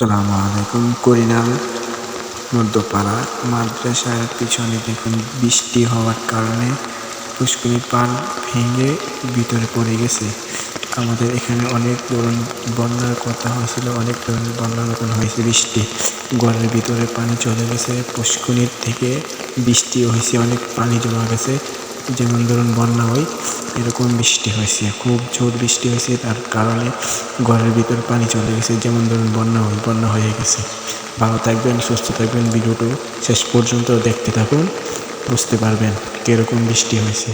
আসসালামু আলাইকুম। কুড়িনাল মধ্যপাড়া মাদ্রাসার পিছনে দেখুন বৃষ্টি হওয়ার কারণে পুষ্করিণীর পাড় ভেঙে ভিতরে পড়ে গেছে। আমাদের এখানে অনেক ধরনের বন্যার কথা হয়েছিল, অনেক ধরনের বন্যার মতন হয়েছে। বৃষ্টি ঘরের ভিতরে পানি চলে গেছে, পুষ্করিণীর থেকে বৃষ্টিও হয়েছে, অনেক পানি জমা গেছে। যেমন ধরুন বন্যা হয় এরকম বৃষ্টি হয়েছে, খুব জোর বৃষ্টি হয়েছে, তার কারণে ঘরের ভিতরে পানি চলে গেছে। যেমন ধরুন বন্যা হয়ে গেছে। ভালো থাকবেন, সুস্থ থাকবেন, ভিডিওটি শেষ পর্যন্ত দেখতে থাকুন, বুঝতে পারবেন কীরকম বৃষ্টি হয়েছে।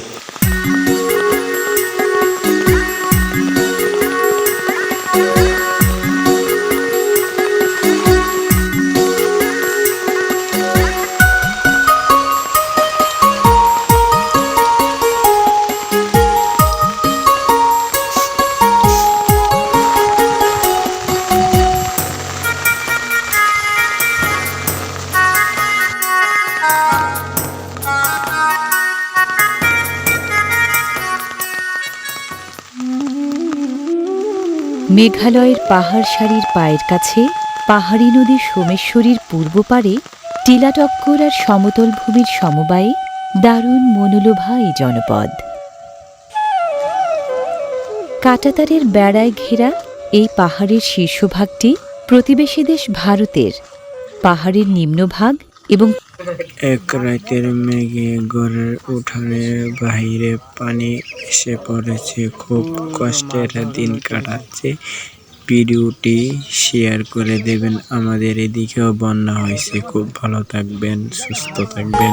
মেঘালয়ের পাহাড় সারির পায়ের কাছে পাহাড়ী নদী সোমেশ্বরীর পূর্ব পারে টিলাটক্কর আর সমতল ভূমির সমবায়ে দারুণ মনোলোভা এই জনপদ। কাঁটাতারের বেড়ায় ঘেরা এই পাহাড়ের শীর্ষভাগটি প্রতিবেশী দেশ ভারতের পাহাড়ের নিম্নভাগ এবং এক রাতের মেঘে ঘরের উঠানের বাহিরে পানি এসে পড়েছে, খুব কষ্টের দিন কাটাচ্ছে। ভিডিওটি শেয়ার করে দেবেন। আমাদের এদিকেও বন্যা হয়েছে। খুব ভালো থাকবেন, সুস্থ থাকবেন।